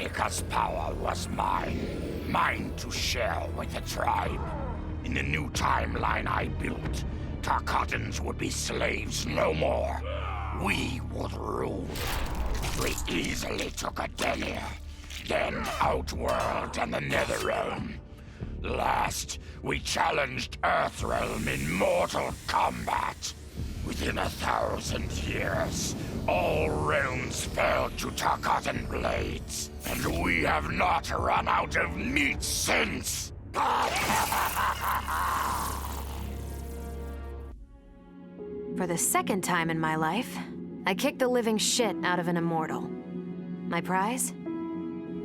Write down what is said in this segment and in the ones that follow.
Kronika's power was mine. Mine to share with the tribe. In the new timeline I built, Tarkatans would be slaves no more. We would rule. We easily took Adelia, then Outworld and the Netherrealm. Last, we challenged Earthrealm in mortal combat. Within 1,000 years, all realms fell to Tarkatan blades, and we have not run out of meat since! For the second time in my life, I kicked the living shit out of an immortal. My prize?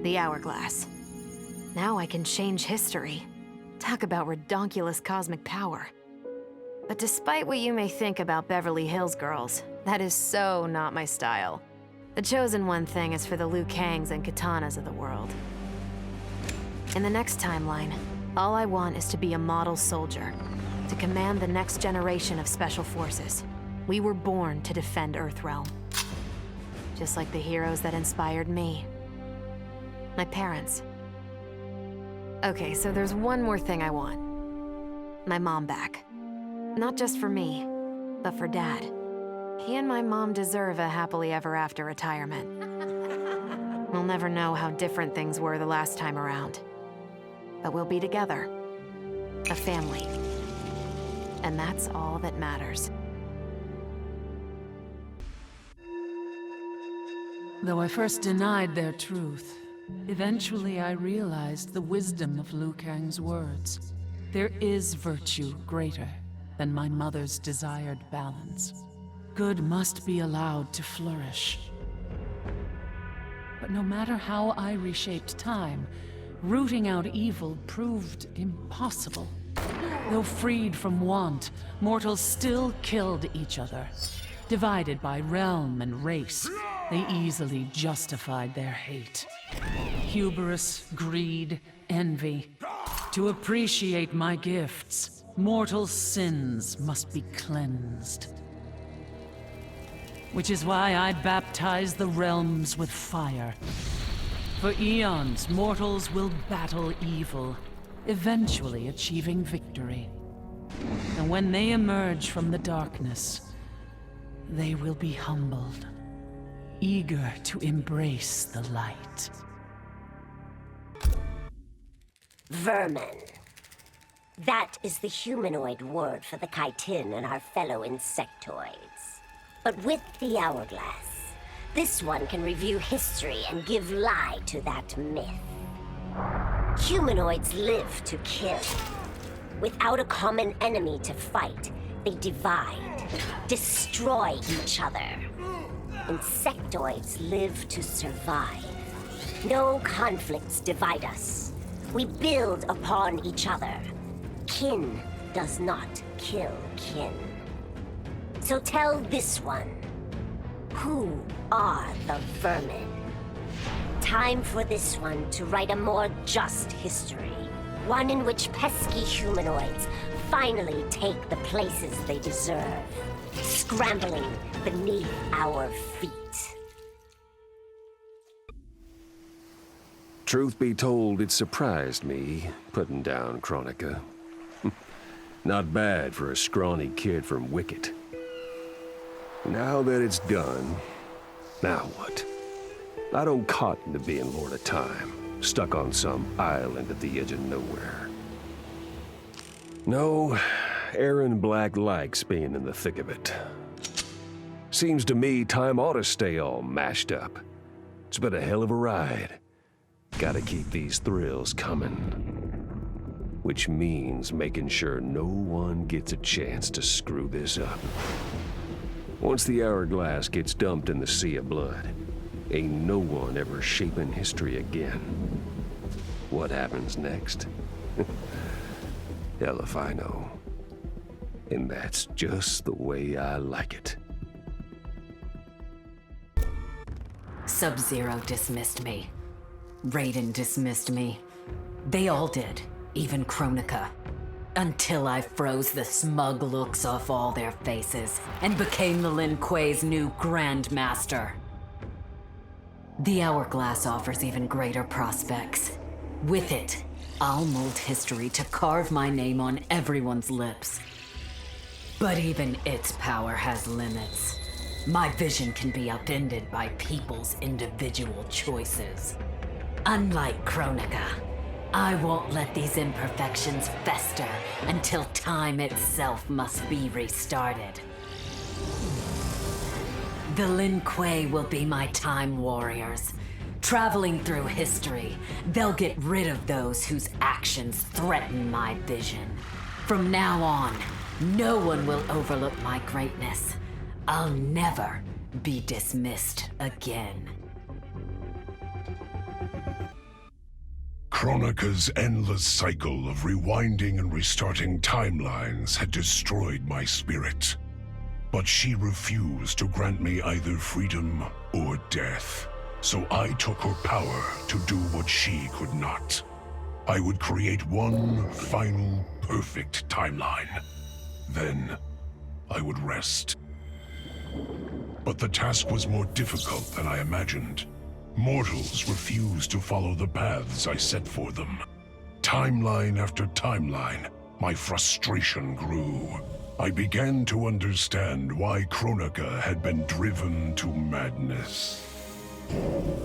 The Hourglass. Now I can change history. Talk about redonkulous cosmic power. But despite what you may think about Beverly Hills girls, that is so not my style. The chosen one thing is for the Liu Kangs and Katanas of the world. In the next timeline, all I want is to be a model soldier, to command the next generation of special forces. We were born to defend Earthrealm. Just like the heroes that inspired me. My parents. Okay, so there's one more thing I want. My mom back. Not just for me, but for Dad. He and my mom deserve a happily ever after retirement. We'll never know how different things were the last time around. But we'll be together. A family. And that's all that matters. Though I first denied their truth, eventually I realized the wisdom of Liu Kang's words. There is virtue greater than my mother's desired balance. Good must be allowed to flourish. But no matter how I reshaped time, rooting out evil proved impossible. Though freed from want, mortals still killed each other. Divided by realm and race, they easily justified their hate. Hubris, greed, envy. To appreciate my gifts, mortal sins must be cleansed. Which is why I baptize the realms with fire. For eons, mortals will battle evil, eventually achieving victory. And when they emerge from the darkness, they will be humbled, eager to embrace the light. Vermin. That is the humanoid word for the chitin and our fellow insectoids. But with the Hourglass, this one can review history and give lie to that myth. Humanoids live to kill. Without a common enemy to fight, they divide, destroy each other. Insectoids live to survive. No conflicts divide us. We build upon each other. Kin does not kill kin. So tell this one, who are the vermin? Time for this one to write a more just history. One in which pesky humanoids finally take the places they deserve, scrambling beneath our feet. Truth be told, it surprised me, putting down Kronika. Not bad for a scrawny kid from Wicket. Now that it's done, now what? I don't cotton to being Lord of Time, stuck on some island at the edge of nowhere. No, Aaron Black likes being in the thick of it. Seems to me time ought to stay all mashed up. It's been a hell of a ride. Gotta keep these thrills coming. Which means making sure no one gets a chance to screw this up. Once the Hourglass gets dumped in the sea of blood, ain't no one ever shaping history again. What happens next? Hell if I know. And that's just the way I like it. Sub-Zero dismissed me. Raiden dismissed me. They all did, even Kronika. Until I froze the smug looks off all their faces and became the Lin Kuei's new Grandmaster. The Hourglass offers even greater prospects. With it, I'll mold history to carve my name on everyone's lips. But even its power has limits. My vision can be upended by people's individual choices. Unlike Kronika, I won't let these imperfections fester until time itself must be restarted. The Lin Kuei will be my time warriors. Traveling through history, they'll get rid of those whose actions threaten my vision. From now on, no one will overlook my greatness. I'll never be dismissed again. Kronika's endless cycle of rewinding and restarting timelines had destroyed my spirit. But she refused to grant me either freedom or death. So I took her power to do what she could not. I would create one final, perfect timeline. Then, I would rest. But the task was more difficult than I imagined. Mortals refused to follow the paths I set for them. Timeline after timeline, my frustration grew. I began to understand why Kronika had been driven to madness.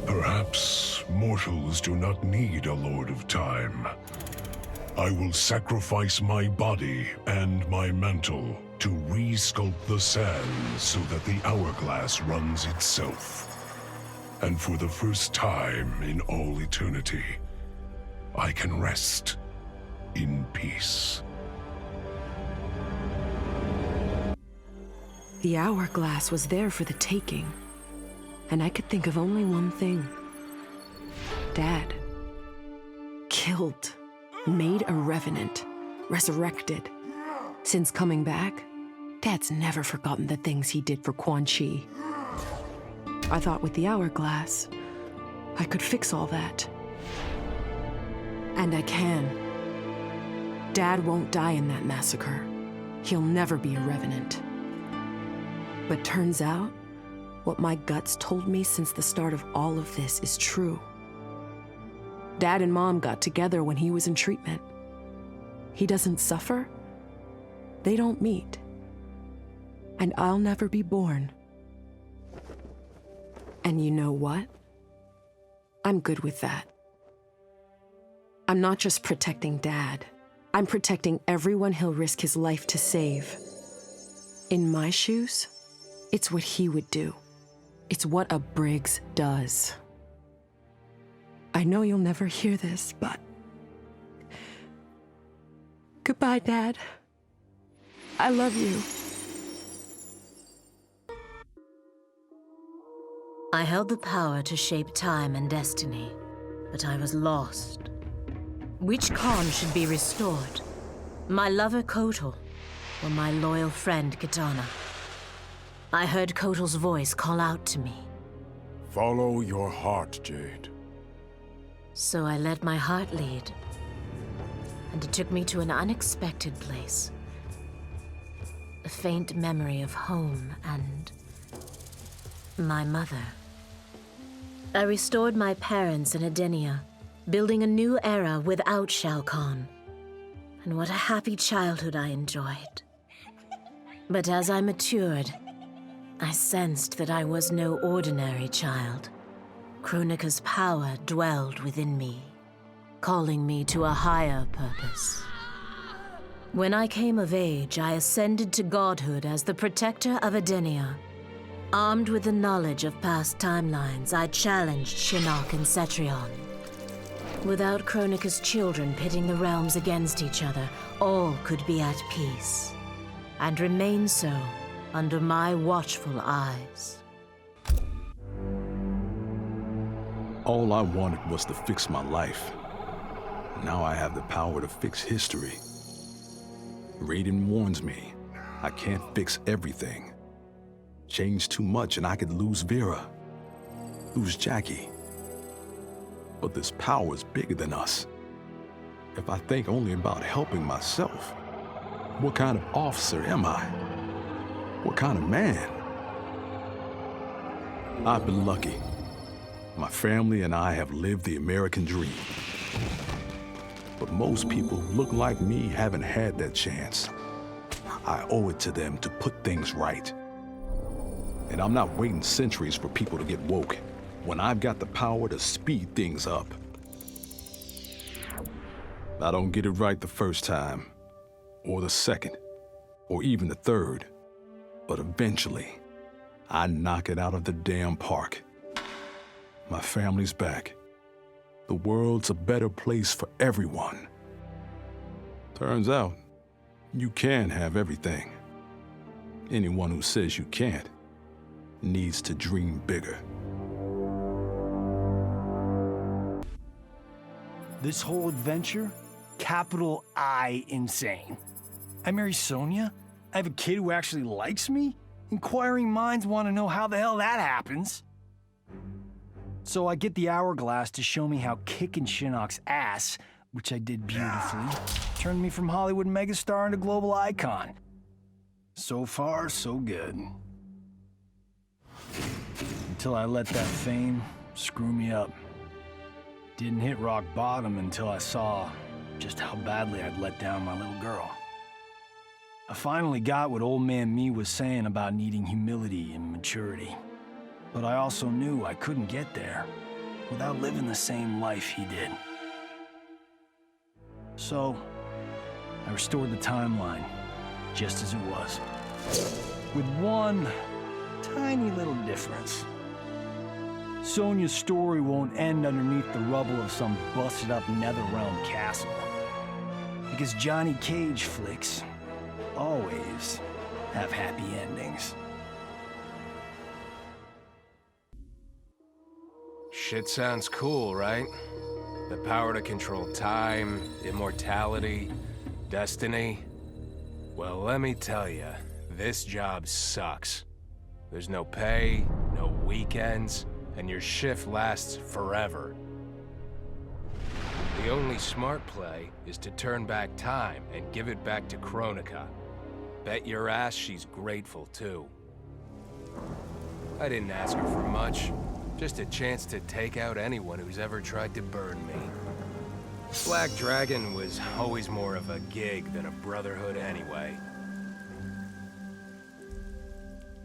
Perhaps mortals do not need a Lord of Time. I will sacrifice my body and my mantle to re-sculpt the sands so that the hourglass runs itself. And for the first time in all eternity, I can rest in peace. The hourglass was there for the taking, and I could think of only one thing. Dad. Killed. Made a revenant. Resurrected. Since coming back, Dad's never forgotten the things he did for Quan Chi. I thought with the hourglass, I could fix all that. And I can. Dad won't die in that massacre. He'll never be a revenant. But turns out, what my guts told me since the start of all of this is true. Dad and Mom got together when he was in treatment. He doesn't suffer. They don't meet. And I'll never be born. And you know what? I'm good with that. I'm not just protecting Dad. I'm protecting everyone he'll risk his life to save. In my shoes, it's what he would do. It's what a Briggs does. I know you'll never hear this, but... Goodbye, Dad. I love you. I held the power to shape time and destiny, but I was lost. Which Khan should be restored? My lover Kotal, or my loyal friend Kitana? I heard Kotal's voice call out to me. Follow your heart, Jade. So I let my heart lead, and it took me to an unexpected place. A faint memory of home and my mother. I restored my parents in Edenia, building a new era without Shao Kahn. And what a happy childhood I enjoyed. But as I matured, I sensed that I was no ordinary child. Kronika's power dwelled within me, calling me to a higher purpose. When I came of age, I ascended to godhood as the protector of Edenia. Armed with the knowledge of past timelines, I challenged Shinnok and Cetrion. Without Kronika's children pitting the realms against each other, all could be at peace, and remain so under my watchful eyes. All I wanted was to fix my life. Now I have the power to fix history. Raiden warns me, I can't fix everything. Change too much and I could lose Vera, lose Jackie. But this power is bigger than us. If I think only about helping myself, what kind of officer am I? What kind of man? I've been lucky. My family and I have lived the American dream. But most people who look like me haven't had that chance. I owe it to them to put things right. And I'm not waiting centuries for people to get woke when I've got the power to speed things up. I don't get it right the first time, or the second, or even the third. But eventually, I knock it out of the damn park. My family's back. The world's a better place for everyone. Turns out, you can have everything. Anyone who says you can't needs to dream bigger. This whole adventure, capital I insane. I marry Sonia? I have a kid who actually likes me? Inquiring minds want to know how the hell that happens. So I get the hourglass to show me how kicking Shinnok's ass, which I did beautifully, turned me from Hollywood megastar into global icon. So far, so good. Until I let that fame screw me up. Didn't hit rock bottom until I saw just how badly I'd let down my little girl. I finally got what old man me was saying about needing humility and maturity. But I also knew I couldn't get there without living the same life he did. So, I restored the timeline, just as it was. With one tiny little difference. Sonia's story won't end underneath the rubble of some busted-up Netherrealm castle. Because Johnny Cage flicks always have happy endings. Shit sounds cool, right? The power to control time, immortality, destiny. Well, let me tell you, this job sucks. There's no pay, no weekends, and your shift lasts forever. The only smart play is to turn back time and give it back to Kronika. Bet your ass she's grateful, too. I didn't ask her for much. Just a chance to take out anyone who's ever tried to burn me. Black Dragon was always more of a gig than a brotherhood anyway.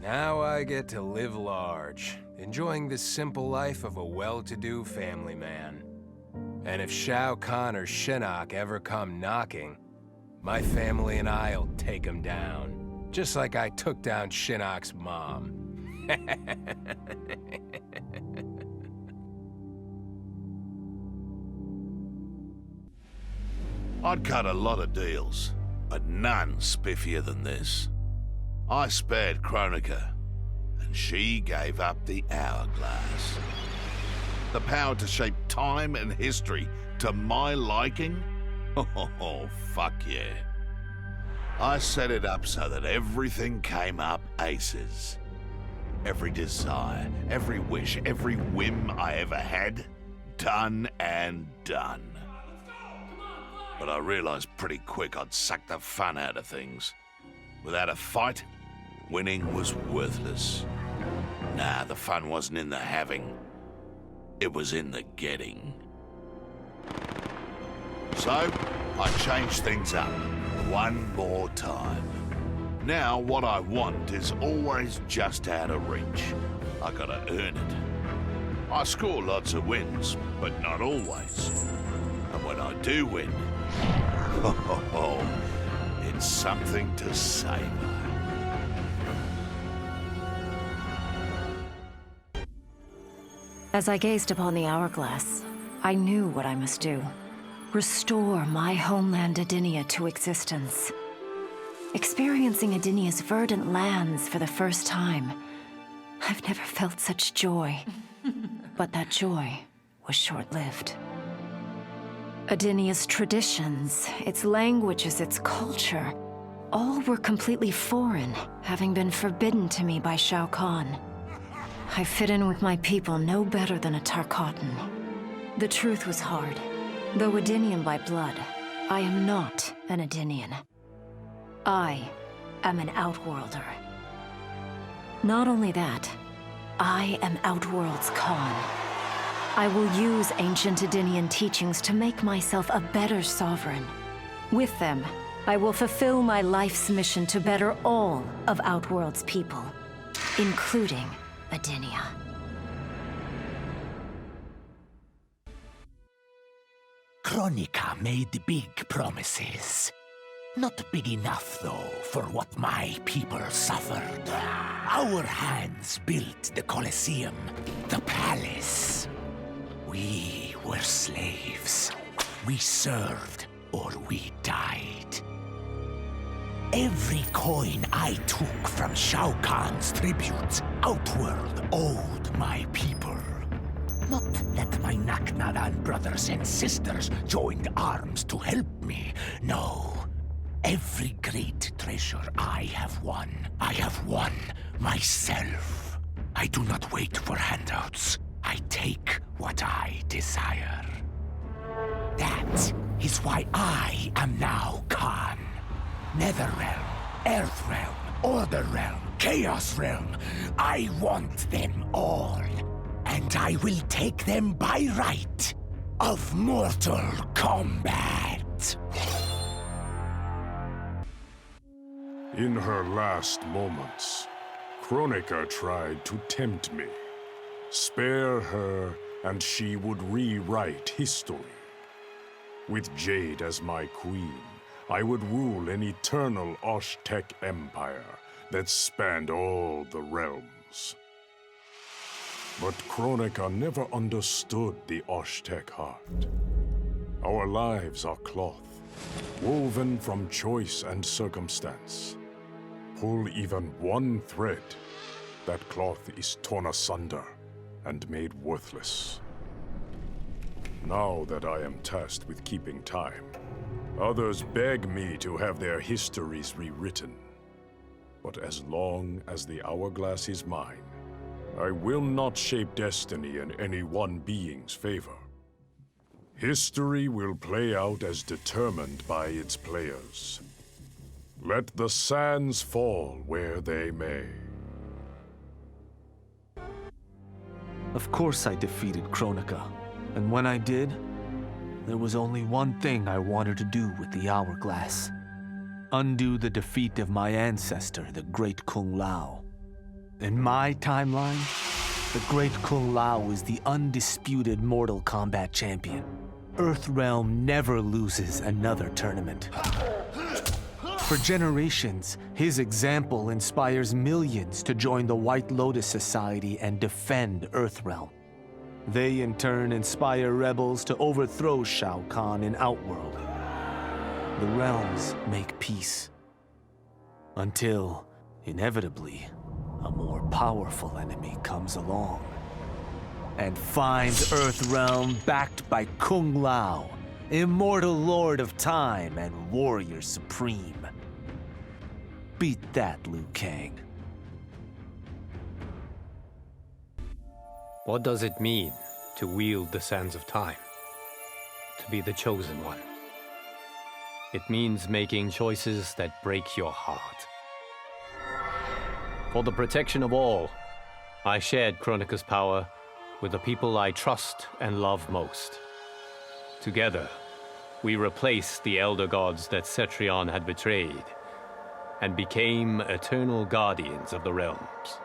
Now I get to live large, enjoying the simple life of a well-to-do family man. And if Shao Kahn or Shinnok ever come knocking, my family and I'll take them down. Just like I took down Shinnok's mom. I'd cut a lot of deals, but none spiffier than this. I spared Kronika, and she gave up the hourglass. The power to shape time and history to my liking? Oh, fuck yeah. I set it up so that everything came up aces. Every desire, every wish, every whim I ever had, done and done. But I realized pretty quick I'd suck the fun out of things. Without a fight, winning was worthless. Nah, the fun wasn't in the having. It was in the getting. So, I changed things up one more time. Now, what I want is always just out of reach. I gotta earn it. I score lots of wins, but not always. And when I do win, it's something to savor. As I gazed upon the hourglass, I knew what I must do. Restore my homeland Adinia to existence. Experiencing Adinia's verdant lands for the first time, I've never felt such joy. But that joy was short-lived. Adinia's traditions, its languages, its culture, all were completely foreign, having been forbidden to me by Shao Kahn. I fit in with my people no better than a Tarkatan. The truth was hard. Though Adinian by blood, I am not an Adinian. I am an Outworlder. Not only that, I am Outworld's Khan. I will use ancient Edenian teachings to make myself a better sovereign. With them, I will fulfill my life's mission to better all of Outworld's people, including Edenia. Kronika made big promises. Not big enough, though, for what my people suffered. Our hands built the Colosseum, the palace. We were slaves. We served or we died. Every coin I took from Shao Kahn's tribute, Outworld owed my people. Not that my Naknaran brothers and sisters joined arms to help me, no. Every great treasure I have won myself. I do not wait for handouts. I take what I desire. That is why I am now Khan. Netherrealm, Earthrealm, Order Realm, Chaos Realm. I want them all. And I will take them by right of Mortal Kombat. In her last moments, Kronika tried to tempt me. Spare her, and she would rewrite history. With Jade as my queen, I would rule an eternal Osh-Tech empire that spanned all the realms. But Kronika never understood the Osh-Tech heart. Our lives are cloth, woven from choice and circumstance. Pull even one thread, that cloth is torn asunder and made worthless. Now that I am tasked with keeping time, others beg me to have their histories rewritten. But as long as the hourglass is mine, I will not shape destiny in any one being's favor. History will play out as determined by its players. Let the sands fall where they may. Of course I defeated Kronika, and when I did, there was only one thing I wanted to do with the hourglass. Undo the defeat of my ancestor, the Great Kung Lao. In my timeline, the Great Kung Lao is the undisputed Mortal Kombat champion. Earthrealm never loses another tournament. For generations, his example inspires millions to join the White Lotus Society and defend Earthrealm. They in turn inspire rebels to overthrow Shao Kahn in Outworld. The realms make peace. Until, inevitably, a more powerful enemy comes along and finds Earthrealm backed by Kung Lao, immortal lord of time and warrior supreme. Beat that, Liu Kang. What does it mean to wield the sands of time? To be the chosen one? It means making choices that break your heart. For the protection of all, I shared Kronika's power with the people I trust and love most. Together, we replaced the elder gods that Cetrion had betrayed, and became eternal guardians of the realms.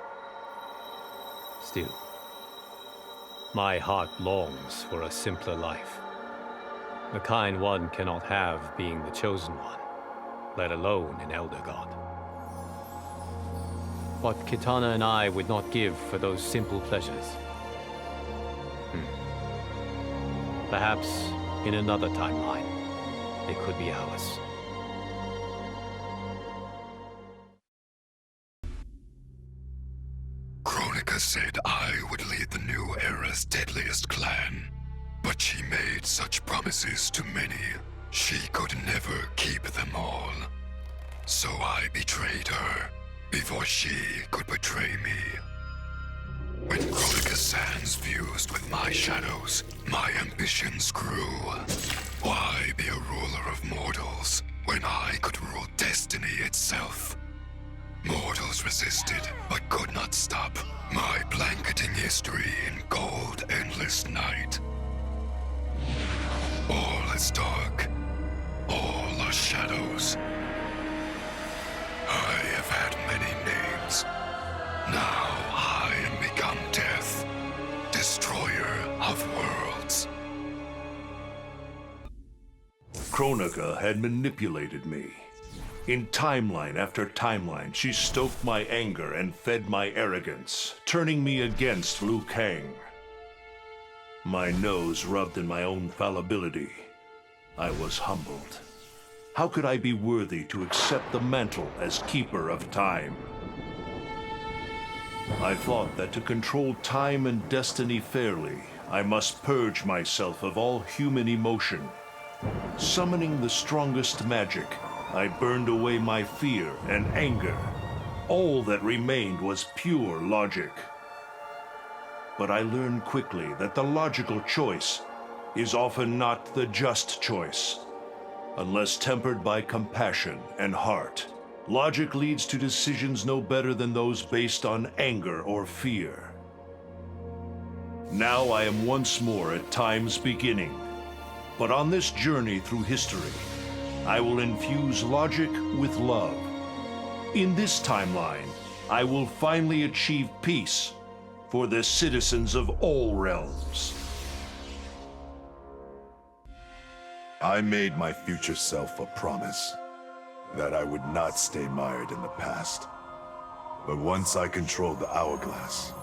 Still, my heart longs for a simpler life. The kind one cannot have being the chosen one, let alone an elder god. What Kitana and I would not give for those simple pleasures. Perhaps in another timeline, it could be ours. Kronika said I would lead the new era's deadliest clan, but she made such promises to many, she could never keep them all. So I betrayed her before she could betray me. When Kronika's sands fused with my shadows, my ambitions grew. Why be a ruler of mortals when I could rule destiny itself? Mortals resisted, but could not stop my blanketing history in cold, endless night. All is dark. All are shadows. I have had many names. Now I am become death, destroyer of worlds. Kronika had manipulated me. In timeline after timeline, she stoked my anger and fed my arrogance, turning me against Liu Kang. My nose rubbed in my own fallibility. I was humbled. How could I be worthy to accept the mantle as keeper of time? I thought that to control time and destiny fairly, I must purge myself of all human emotion. Summoning the strongest magic, I burned away my fear and anger. All that remained was pure logic. But I learned quickly that the logical choice is often not the just choice. Unless tempered by compassion and heart, logic leads to decisions no better than those based on anger or fear. Now I am once more at time's beginning. But on this journey through history, I will infuse logic with love. In this timeline, I will finally achieve peace for the citizens of all realms. I made my future self a promise that I would not stay mired in the past. But once I controlled the hourglass,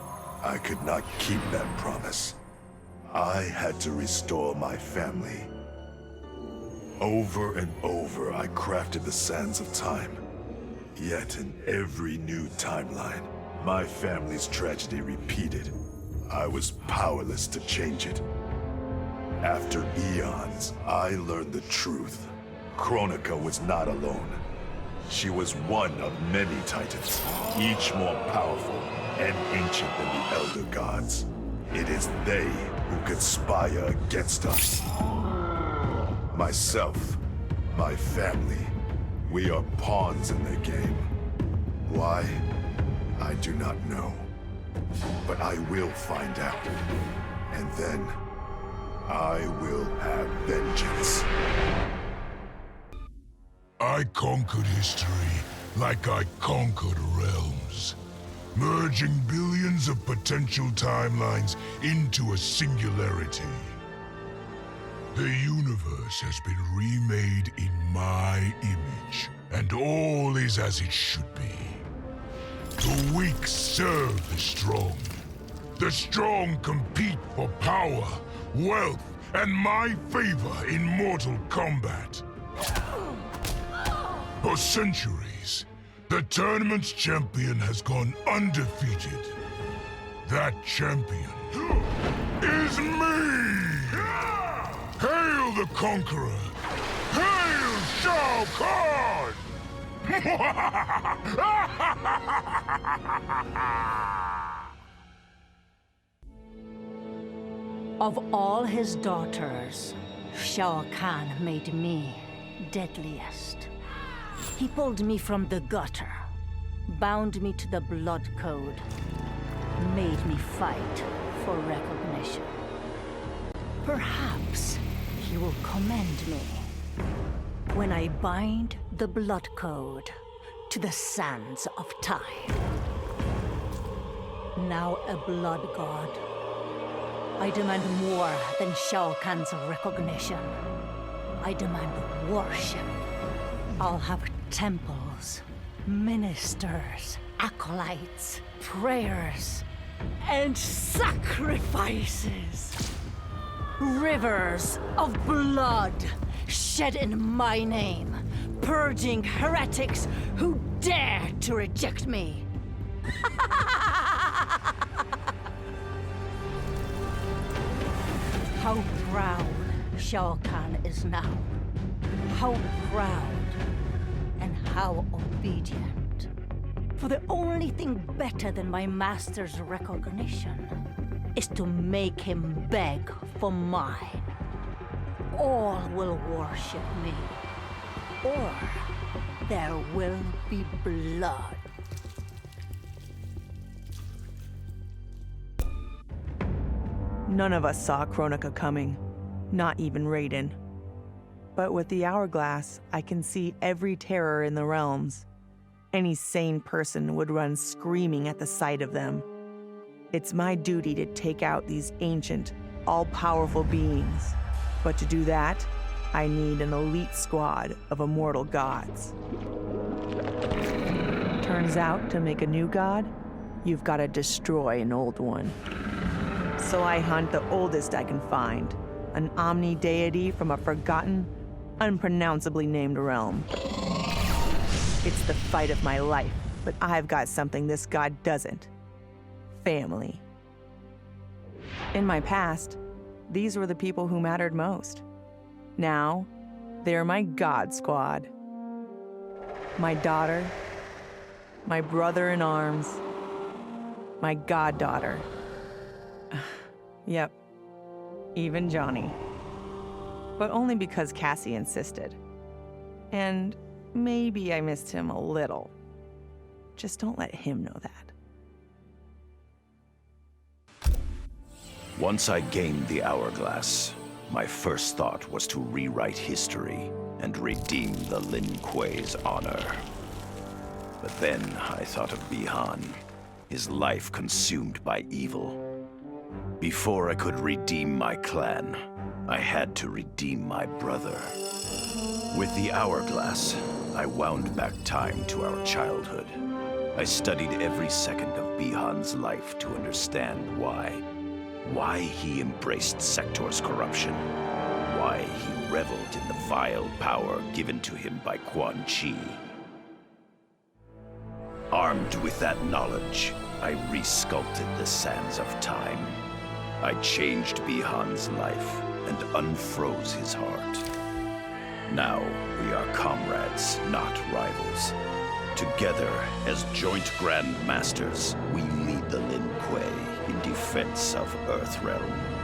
I could not keep that promise. I had to restore my family. Over and over, I crafted the sands of time. Yet in every new timeline, my family's tragedy repeated. I was powerless to change it. After eons, I learned the truth. Kronika was not alone. She was one of many titans, each more powerful and ancient than the Elder Gods. It is they who conspire against us. Myself, my family, we are pawns in their game. Why? I do not know. But I will find out. And then, I will have vengeance. I conquered history like I conquered realms, merging billions of potential timelines into a singularity. The universe has been remade in my image, and all is as it should be. The weak serve the strong. The strong compete for power, wealth, and my favor in mortal combat. For centuries, the tournament's champion has gone undefeated. That champion is me! Hail the Conqueror! Hail Shao Kahn! Of all his daughters, Shao Kahn made me deadliest. He pulled me from the gutter, bound me to the blood code, made me fight for recognition. Perhaps he will commend me when I bind the blood code to the sands of time. Now a blood god, I demand more than Shao Kahn's recognition. I demand worship. I'll have temples, ministers, acolytes, prayers, and sacrifices. Rivers of blood shed in my name, purging heretics who dare to reject me. How proud Shao Kahn is now. How proud and how obedient. For the only thing better than my master's recognition is to make him beg for mine. All will worship me, or there will be blood. None of us saw Kronika coming, not even Raiden. But with the hourglass, I can see every terror in the realms. Any sane person would run screaming at the sight of them. It's my duty to take out these ancient, all-powerful beings. But to do that, I need an elite squad of immortal gods. Turns out, to make a new god, you've got to destroy an old one. So I hunt the oldest I can find, an omni deity from a forgotten, unpronounceably named realm. It's the fight of my life, but I've got something this god doesn't. Family. In my past, these were the people who mattered most. Now, they're my god squad. My daughter, my brother in arms, my goddaughter. Yep, even Johnny. But only because Cassie insisted. And maybe I missed him a little. Just don't let him know that. Once I gained the hourglass, my first thought was to rewrite history and redeem the Lin Kuei's honor. But then I thought of Bi-Han, his life consumed by evil. Before I could redeem my clan, I had to redeem my brother. With the hourglass, I wound back time to our childhood. I studied every second of Bi-Han's life to understand why. Why he embraced Sector's corruption. Why he reveled in the vile power given to him by Quan Chi. Armed with that knowledge, I resculpted the sands of time. I changed Bi-Han's life and unfroze his heart. Now we are comrades, not rivals. Together, as joint Grand Masters, we lead the Lin Kuei in defense of Earthrealm.